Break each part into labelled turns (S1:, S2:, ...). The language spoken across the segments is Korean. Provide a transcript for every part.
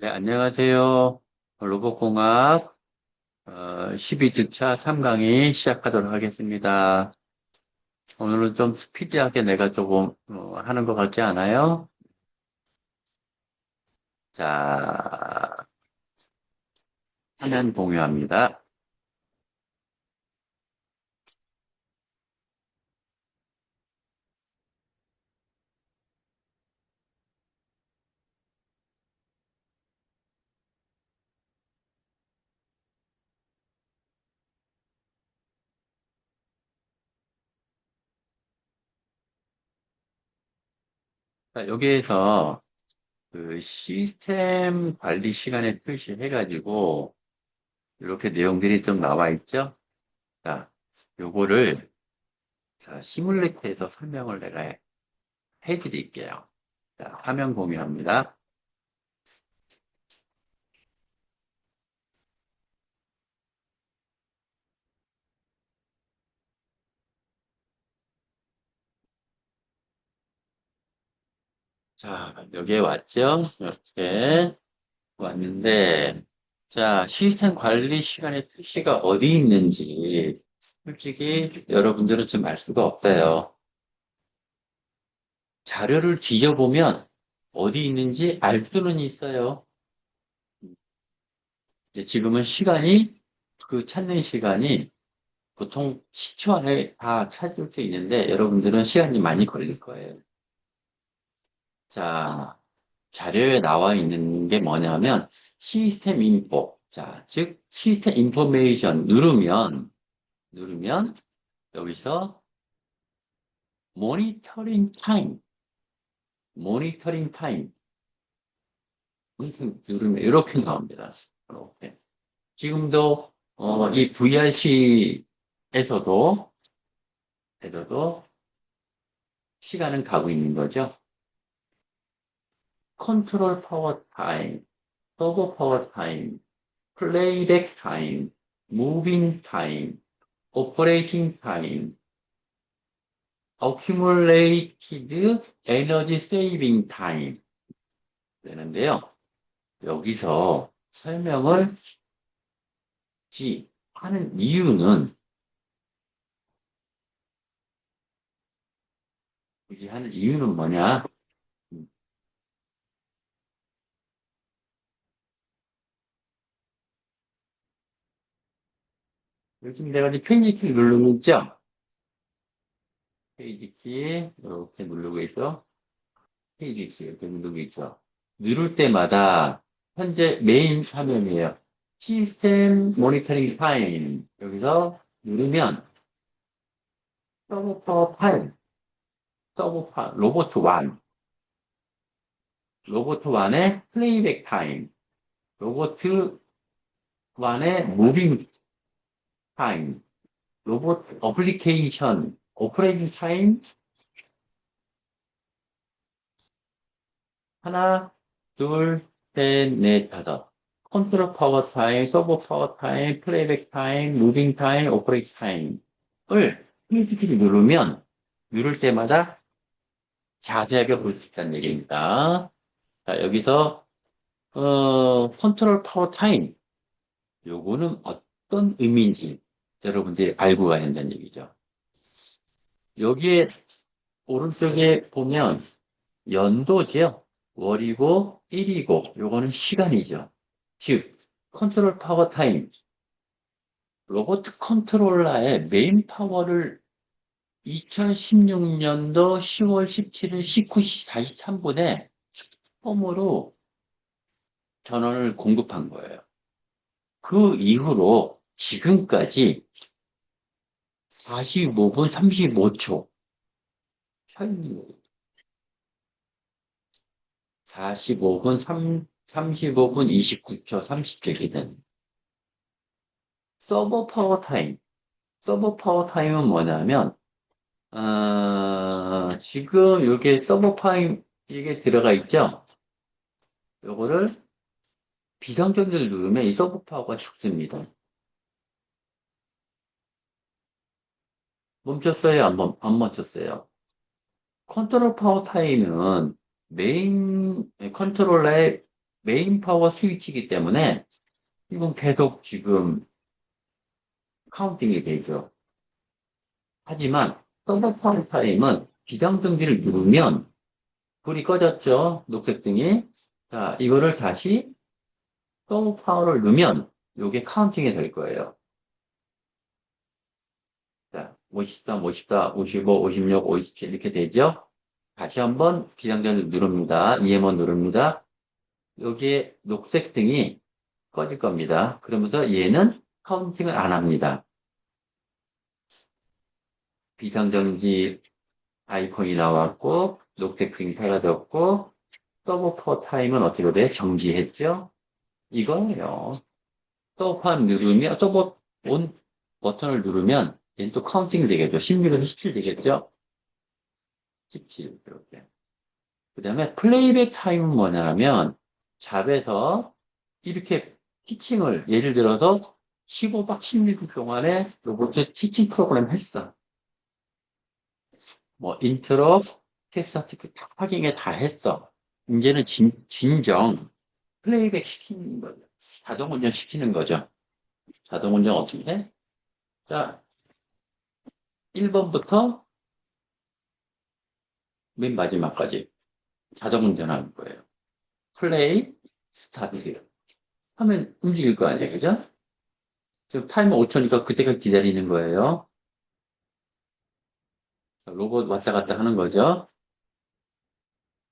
S1: 네, 안녕하세요. 로봇공학 12주차 3강의 시작하도록 하겠습니다. 오늘은 좀 스피디하게 내가 조금 하는 것 같지 않아요? 자, 화면 공유합니다. 자, 여기에서 그 시스템 관리 시간에 표시해가지고 이렇게 내용들이 좀 나와 있죠? 자, 요거를 시뮬레이터에서 설명을 내가 해드릴게요. 자, 화면 공유합니다. 자, 여기에 왔죠? 이렇게 왔는데, 자, 시스템 관리 시간의 표시가 어디 있는지, 솔직히 여러분들은 좀 알 수가 없어요. 자료를 뒤져보면 어디 있는지 알 수는 있어요. 이제 지금은 시간이, 그 찾는 시간이 보통 10초 안에 다 찾을 수 있는데, 여러분들은 시간이 많이 걸릴 거예요. 자, 자료에 나와 있는 게 뭐냐면 시스템 인포. 자, 즉 시스템 인포메이션 누르면 여기서 모니터링 타임, 모니터링 타임 이렇게 누르면 이렇게 나옵니다. 이렇게. 지금도 이 VRC에서도 시간은 가고 있는 거죠. 컨트롤 파워 타임, 서버 파워 타임, 플레이백 타임, 무빙 타임, 오퍼레이팅 타임, accumulated energy saving time 되는데요. 여기서 설명을 하는 이유는 굳이 하는 이유는 뭐냐? 요즘 내가 이제 페이지 키 누르고 있죠? 페이지 키 이렇게 누르고 있죠? 페이지 키 이렇게 누르고 있죠? 누를 때마다 현재 메인 화면이에요. 시스템 모니터링 타임 여기서 누르면 서버 파일, 로봇 1, 로봇 1의 플레이백 타임, 로봇 1의 무빙 타임, 로봇 어플리케이션, 오퍼레이팅 타임, 하나, 둘, 셋, 넷, 다섯. 컨트롤 파워 타임, 서버 파워 타임, 플레이백 타임, 무빙 타임, 오퍼레이팅 타임을 PPT를 누를 때마다 자세하게 볼 수 있다는 얘기입니다. 자, 여기서, 컨트롤 파워 타임. 요거는 어떤 의미인지 여러분들이 알고 가야 된다는 얘기죠. 여기에 오른쪽에 보면 연도죠. 월이고 일이고 요거는 시간이죠. 즉 컨트롤 파워 타임 로봇 컨트롤러의 메인 파워를 2016년도 10월 17일 19시 43분에 처음으로 전원을 공급한 거예요. 그 이후로 지금까지 45분 35초 서 있는 거예요. 45분 35분 29초 30초 이렇게 되는 서버 파워 타임. 서버 파워 타임은 뭐냐면 지금 이게 서버 타임 이게 들어가 있죠? 요거를 비상전기를 누르면 이 서버 파워가 죽습니다. 멈췄어요? 안 멈췄어요? 컨트롤 파워 타임은 메인 컨트롤러의 메인 파워 스위치이기 때문에 이건 계속 지금 카운팅이 되죠. 하지만 서버 파워 타임은 비상등지를 누르면 불이 꺼졌죠. 녹색등이. 자, 이거를 다시 서버 파워를 누르면 이게 카운팅이 될 거예요. 자, 53, 54, 55, 56, 57 이렇게 되죠. 다시 한번 비상등을 누릅니다. EM1 누릅니다. 여기에 녹색등이 꺼질 겁니다. 그러면서 얘는 카운팅을 안 합니다. 비상전지 아이콘이 나왔고 녹색등이 사라졌고 서버 타임은 어떻게 돼? 정지했죠? 이거예요. 서버 누르면 서버 온 버튼을 누르면 얘는 또 카운팅이 되겠죠. 16에서 17 되겠죠? 17 이렇게. 그 다음에 플레이백 타임은 뭐냐면 잡에서 이렇게 티칭을 예를 들어서 15박 16일 동안에 로봇 티칭 프로그램 했어. 뭐 인트로, 테스트 다 확인해 다 했어. 이제는 진정 플레이백 시키는 거죠. 자동 운전 시키는 거죠. 자동 운전 어떻게 해? 자, 1번부터 맨 마지막까지 자동 운전하는 거예요. 플레이, 스타트 하면 움직일 거 아니에요. 그죠? 지금 타이머 5초니까 그때까지 기다리는 거예요. 로봇 왔다 갔다 하는 거죠.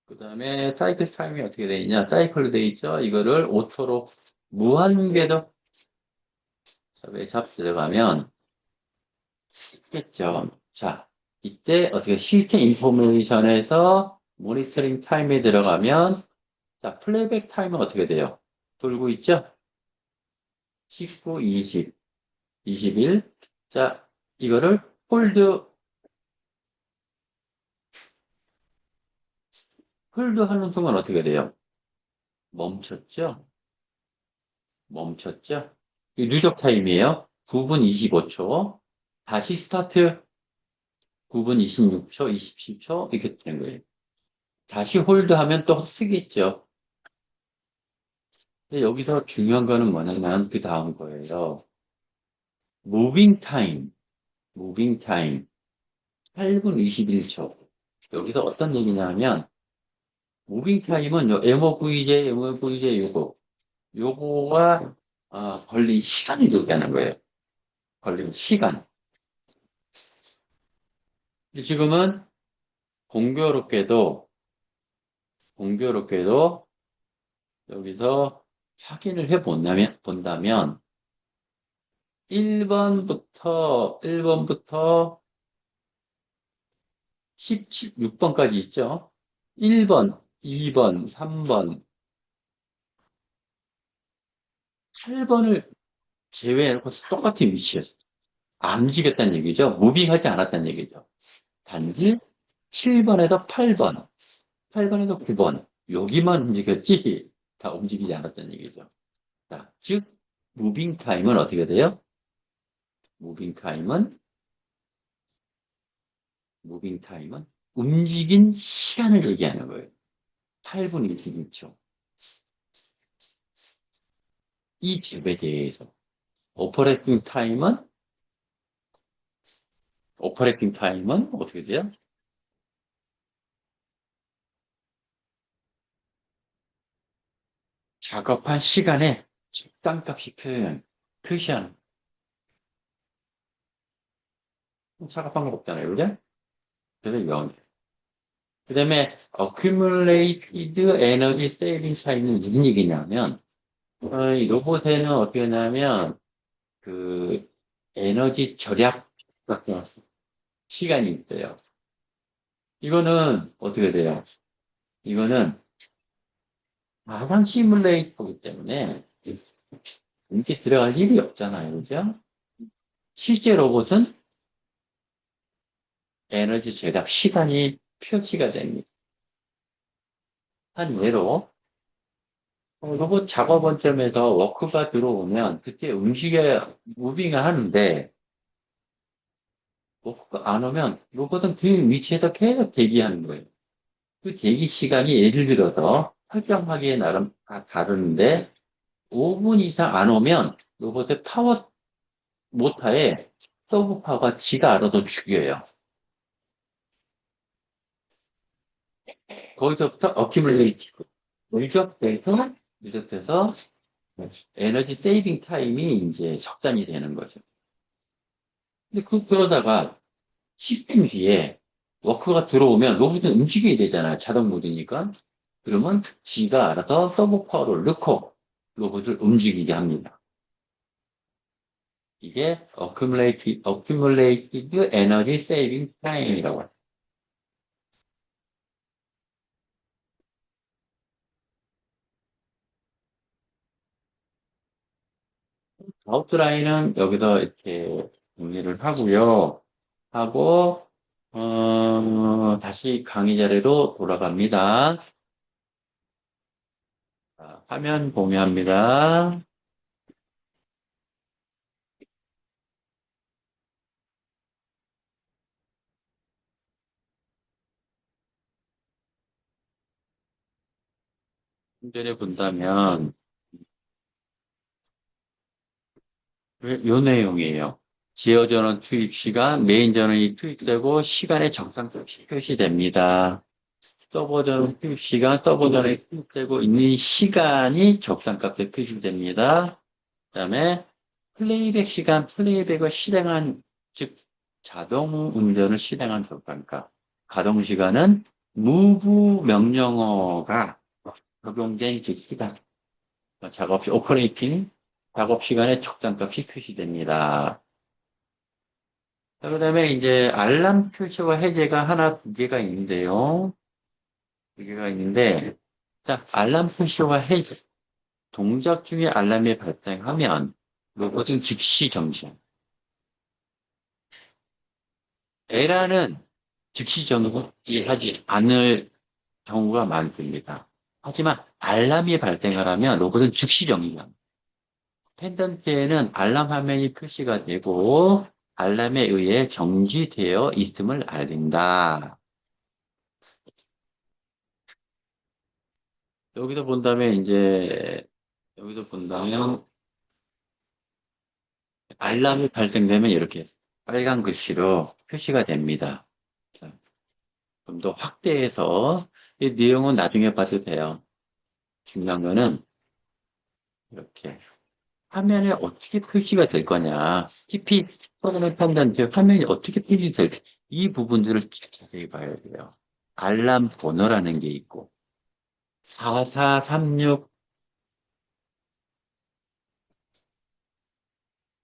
S1: 그 다음에 사이클 타임이 어떻게 돼 있냐? 사이클로 돼 있죠? 이거를 오토로 무한궤도 왜 잡 들어가면 있겠죠. 자, 이때 어떻게 시스템 인포메이션에서 모니터링 타임에 들어가면 자, 플레이백 타임은 어떻게 돼요? 돌고 있죠? 19, 20, 21. 자, 이거를 홀드 하는 순간 어떻게 돼요? 멈췄죠? 멈췄죠? 이 누적 타임이에요. 9분 25초. 다시 스타트 9분 26초, 27초 이렇게 되는 거예요. 다시 홀드하면 또 쓰겠죠. 근데 여기서 중요한 거는 뭐냐면 그 다음 거예요. 무빙 타임, 무빙 타임 8분 21초. 여기서 어떤 얘기냐면 무빙 타임은 요 MOVJ, MOVJ 요거가 걸린 시간을 얘기하는 거예요. 걸린 시간. 근데 지금은 공교롭게도 공교롭게도 여기서 확인을 본다면 1번부터 16번까지 있죠. 1번, 2번, 3번, 8번을 제외해놓고 똑같은 위치였어요. 안 움직였다는 얘기죠. 무빙하지 않았다는 얘기죠. 단지 7번에서 8번, 8번에서 9번 여기만 움직였지 다 움직이지 않았다는 얘기죠. 자, 즉 무빙 타임은 어떻게 돼요? 무빙 타임은 무빙 타임은 움직인 시간을 얘기하는 거예요. 8분 21초. 이 집에 대해서 오퍼레이팅 타임은 어떻게 돼요? 작업한 시간에 적당값이 표시하는 작업한 거 없잖아요. 그죠? 그래서 0. 그 다음에 accumulated energy saving time은 무슨 얘기냐면 이 로봇에는 어떻게 하냐면 그 에너지 절약 같은 시간이 있어요. 이거는 어떻게 돼요? 이거는 가상 시뮬레이터이기 때문에 이렇게 들어갈 일이 없잖아요. 그죠? 실제 로봇은 에너지 절약 시간이 표시가 됩니다. 한 예로 로봇 작업 원점에서 워크가 들어오면 그때 무빙을 하는데 워크가 안 오면 로봇은 그 위치에서 계속 대기하는 거예요. 그 대기 시간이 예를 들어서 설정하기에 나름 다 다른데 5분 이상 안 오면 로봇의 파워 모터에 서브 파워가 지가 알아서 죽여요. 거기서부터 어큐뮬레이티브 누적돼서 에너지 세이빙 타임이 이제 적산이 되는 거죠. 근데 그러다가 10분 뒤에 워크가 들어오면 로봇은 움직여야 되잖아요. 자동 모드니까. 그러면 지가 알아서 서브 파워를 넣고 로봇을 움직이게 합니다. 이게 accumulated energy saving time이라고 해요. 아웃라인은 여기서 이렇게 정리를 하고요. 하고, 다시 강의 자리로 돌아갑니다. 자, 화면 공유합니다. 문제를 본다면, 요 내용이에요. 제어 전원 투입 시간, 메인 전원이 투입되고 시간의 정상값이 표시됩니다. 서버 전원 투입 시간, 서버 전원이 투입되고 있는 시간이 적상값에 표시됩니다. 그다음에 플레이백 시간, 플레이백을 실행한, 즉 자동 운전을 실행한 적상값. 가동 시간은 move 명령어가 적용된 즉 시간. 작업 시 오퍼레이팅 작업 시간의 적당값이 표시됩니다. 자, 그다음에 이제 알람 표시와 해제가 하나 두 개가 있는데요. 두 개가 있는데, 자, 알람 표시와 해제. 동작 중에 알람이 발생하면 로봇은 즉시 정지합니다. 에라는 즉시 정지하지 않을 경우가 많습니다. 하지만 알람이 발생을 하면 로봇은 즉시 정지합니다. 펜던트에는 알람 화면이 표시가 되고 알람에 의해 정지되어 있음을 알린다. 여기서 본다면 이제 여기서 본다면 알람이 발생되면 이렇게 빨간 글씨로 표시가 됩니다. 좀 더 확대해서 이 내용은 나중에 봐도 돼요. 중요한 거는 이렇게 화면에 어떻게 표시가 될 거냐. TP 또는 펜던트 화면이 어떻게 표시될지 이 부분들을 자세히 봐야 돼요. 알람 번호라는 게 있고 4436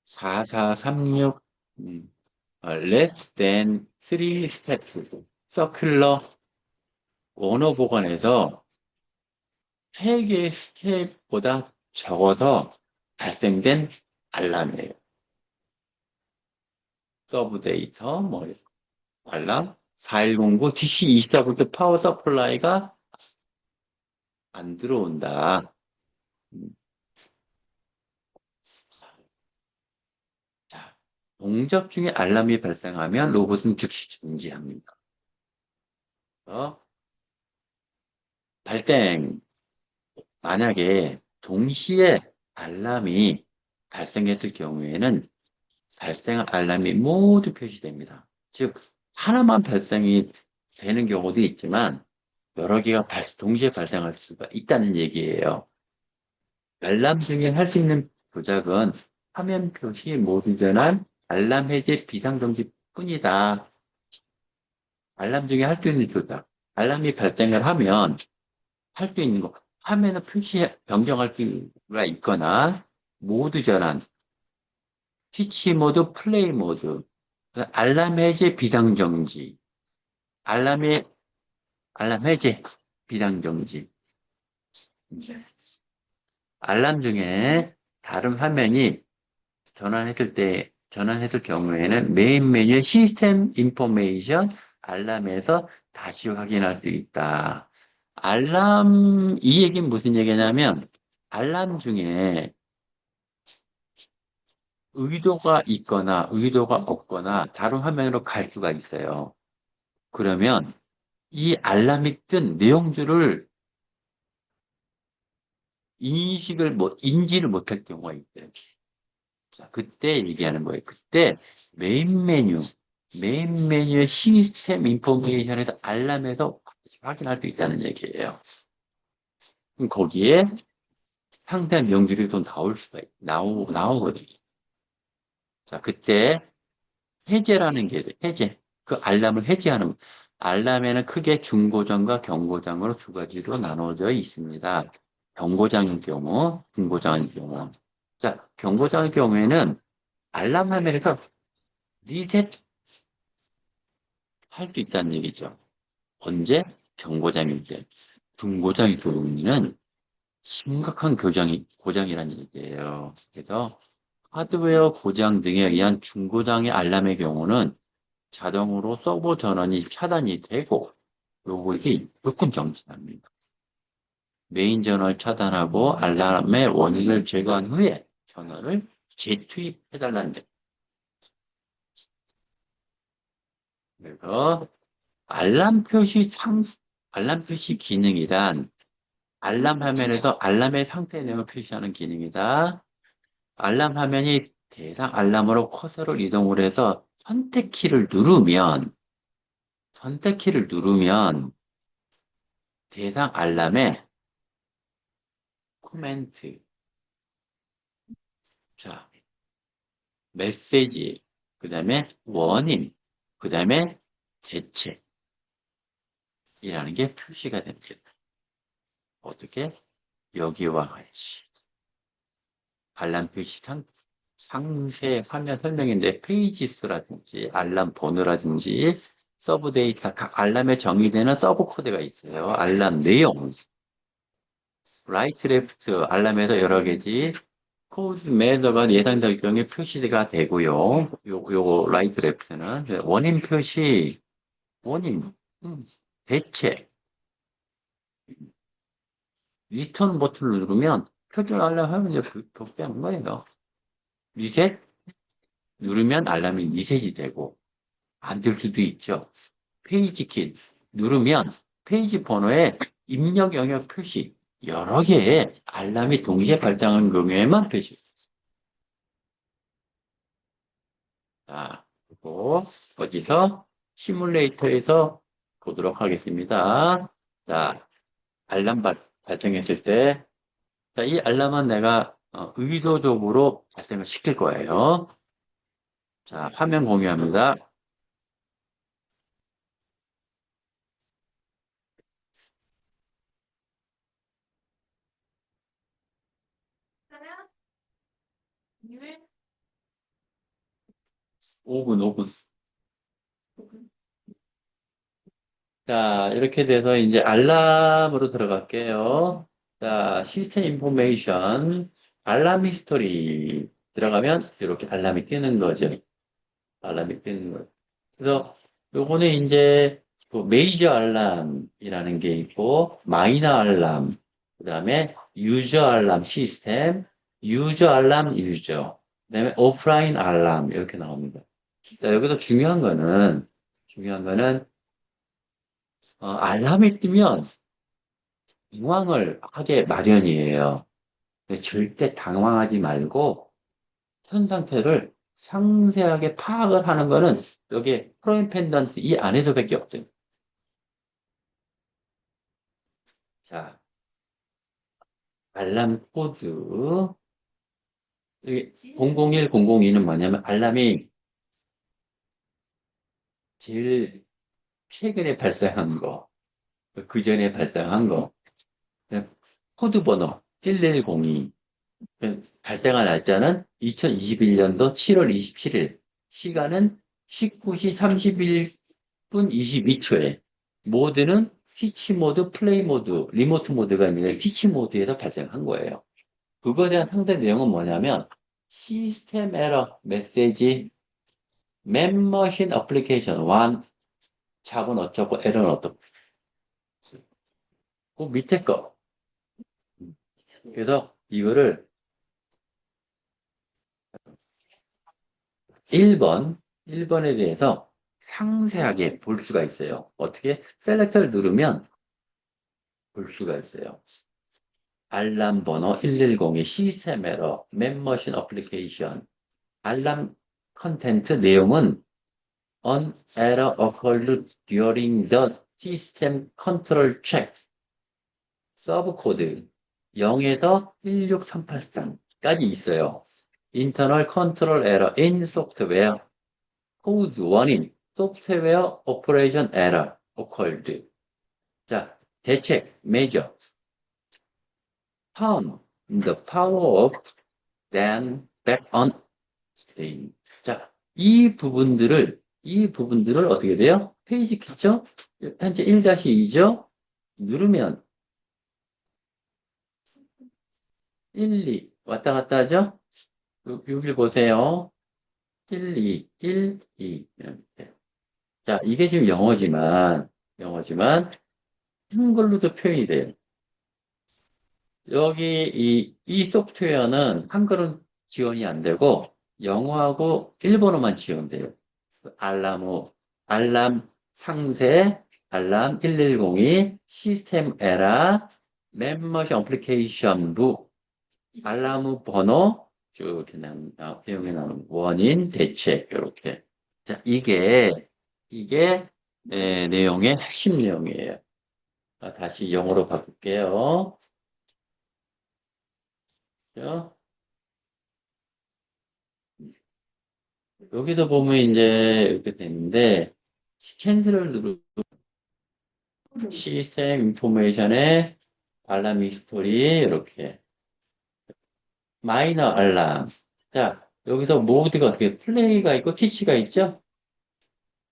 S1: 4436 less than 3 steps 서큘러 언어 보관에서 3개의 스텝보다 적어서 발생된 알람이에요. 서브 데이터, 뭐, 알람, 4109, DC24V 파워 서플라이가 안 들어온다. 자, 동작 중에 알람이 발생하면 로봇은 즉시 중지합니다. 발생, 만약에 동시에 알람이 발생했을 경우에는 발생한 알람이 모두 표시됩니다. 즉, 하나만 발생이 되는 경우도 있지만 여러 개가 동시에 발생할 수가 있다는 얘기예요. 알람 중에 할 수 있는 조작은 화면 표시 모두 전환, 알람 해제 비상정지 뿐이다. 알람 중에 할 수 있는 조작. 알람이 발생을 하면 할 수 있는 거. 화면을 표시 변경할 수가 있거나 모드 전환, 스위치 모드, 플레이 모드, 알람 해제 비상정지, 알람의 알람 해제 비상정지. 알람 중에 다른 화면이 전환했을 경우에는 메인 메뉴의 시스템 인포메이션 알람에서 다시 확인할 수 있다. 알람, 이 얘기는 무슨 얘기냐면, 알람 중에 의도가 있거나 의도가 없거나 다른 화면으로 갈 수가 있어요. 그러면 이 알람이 뜬 내용들을 인지를 못할 경우가 있대요. 자, 그때 얘기하는 거예요. 그때 메인 메뉴의 시스템 인포메이션에서 알람에서 확인할 수 있다는 얘기예요. 그럼 거기에 상세한 명들이 또 나오거든요. 자, 그때 해제라는 게 돼. 해제. 그 알람을 해제하는, 알람에는 크게 중고장과 경고장으로 두 가지로 나눠져 있습니다. 경고장인 경우, 중고장인 경우. 자, 경고장의 경우에는 알람 화면에서 리셋 할 수 있다는 얘기죠. 언제? 경고장일 때. 중고장의 경우에는 심각한 고장이라는 얘기예요. 그래서 하드웨어 고장 등에 의한 중고장의 알람의 경우는 자동으로 서버 전원이 차단이 되고 로봇이 무조건 정지합니다. 메인 전원을 차단하고 알람의 원인을 제거한 후에 전원을 재투입해달라는 데. 그래서 알람 표시 기능이란 알람 화면에서 알람의 상태 내용을 표시하는 기능이다. 알람 화면이 대상 알람으로 커서를 이동을 해서 선택키를 누르면 대상 알람에 코멘트, 자, 메시지, 그 다음에 워닝, 그 다음에 대책이라는 게 표시가 됩니다. 어떻게? 여기와 같이. 알람 표시 상세 화면 설명인데 페이지 수라든지 알람 번호라든지 서브 데이터, 각 알람에 정의되는 서브 코드가 있어요. 알람 내용, 라이트 레프트, 알람에서 여러 개지 코드 매너가 예상될 경우에 표시가 되고요. 요거 라이트 레프트는 원인 표시, 원인, 음, 대체, 리턴 버튼을 누르면 표준 알람 하면 이제 복귀하는 거예요. 리셋 누르면 알람이 리셋이 되고 안 될 수도 있죠. 페이지 킷 누르면 페이지 번호에 입력 영역 표시 여러 개의 알람이 동시에 발생하는 경우에만 표시. 자, 그리고 어디서 시뮬레이터에서 보도록 하겠습니다. 자, 알람 발생했을 때, 자, 이 알람은 내가 의도적으로 발생을 시킬 거예요. 자, 화면 공유합니다. 네. 5분. 자, 이렇게 돼서 이제 알람으로 들어갈게요. 자, 시스템 인포메이션, 알람 히스토리 들어가면 이렇게 알람이 뜨는 거죠. 알람이 뜨는 거예요. 그래서 요거는 이제 그 메이저 알람이라는 게 있고, 마이너 알람, 그 다음에 유저 알람 시스템, 유저 알람 유저, 그 다음에 오프라인 알람 이렇게 나옵니다. 자, 여기서 중요한 거는 알람이 뜨면 당황을 하게 마련이에요. 근데 절대 당황하지 말고 현 상태를 상세하게 파악을 하는 거는 여기 프로임 펜던트 이 안에서밖에 없어요. 자, 알람 코드. 여기 001, 002는 뭐냐면 알람이 제일 최근에 발생한 거, 그 전에 발생한 거, 코드 번호 1102. 발생한 날짜는 2021년도 7월 27일. 시간은 19시 31분 22초에. 모드는 스위치 모드, 플레이 모드, 리모트 모드가 있는데 스위치 모드에서 발생한 거예요. 그거에 대한 상세 내용은 뭐냐면 시스템 에러 메시지 멤버신 어플리케이션 완 잡은 어쩌고 에러는 어떻고 그 밑에 거 그래서 이거를 1번에 대해서 상세하게 볼 수가 있어요. 어떻게 셀렉터를 누르면 볼 수가 있어요. 알람 번호 110의 시스템 에러, 맨머신 어플리케이션, 알람 컨텐트 내용은 an error occurred during the system control check. 서브 코드 0에서 16383까지 있어요. internal control error in software. cause 원인 software operation error occurred. 자, 대책, measure. turn the power off, then back on. 자, 이 부분들을 어떻게 돼요? 페이지 키죠? 현재 1-2죠? 누르면 1, 2 왔다 갔다 하죠? 여기 보세요. 1, 2, 1, 2 이렇게. 자, 이게 지금 영어지만 한글로도 표현이 돼요. 여기 이 소프트웨어는 한글은 지원이 안 되고 영어하고 일본어만 지원돼요. 알람 상세, 알람 110이 시스템 에러, 멤버십 어플리케이션 부, 알람 번호 쭉 그냥 내용이 나오는 원인 대책 이렇게. 자, 이게 내용의 핵심 내용이에요. 다시 영어로 바꿀게요. 그죠? 여기서 보면 이제 이렇게 되는데 캔슬을 누르고 시스템 인포메이션에 알람 히스토리 이렇게 마이너 알람. 자, 여기서 모드가 어떻게 플레이가 있고 티치가 있죠?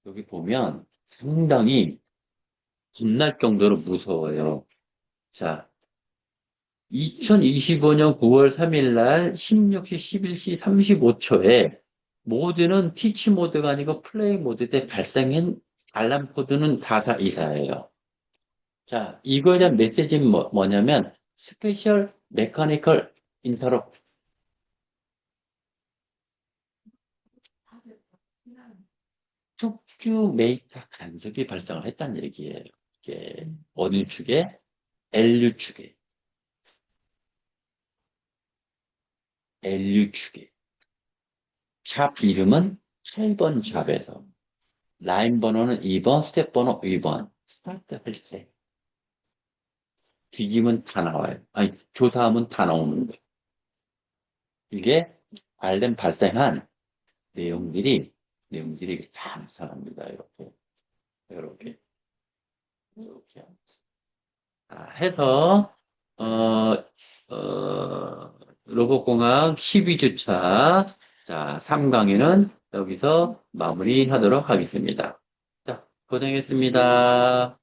S1: 여기 보면 상당히 겁날 정도로 무서워요. 자, 2025년 9월 3일 날 16시 11시 35초에 모드는 티치 모드가 아니고 플레이 모드 때 발생한 알람 코드는 4424예요. 자, 이거에 대한 메시지는 뭐냐면 스페셜 메커니컬 인터럽 특주 메이터 간섭이 발생을 했다는 얘기예요. 이게 어느 축에? LU 축에. LU 축에. 잡 이름은 8번 잡에서. 라인 번호는 2번, 스텝 번호 2번. 스타트 할 때. 뒤지면 다 나와요. 아니, 조사하면 다 나오는 거예요. 이게 알렘 발생한 내용들이 다 나타납니다. 이렇게. 해서, 어, 로봇공학 12주차, 자, 3강의는 여기서 마무리하도록 하겠습니다. 자, 고생했습니다.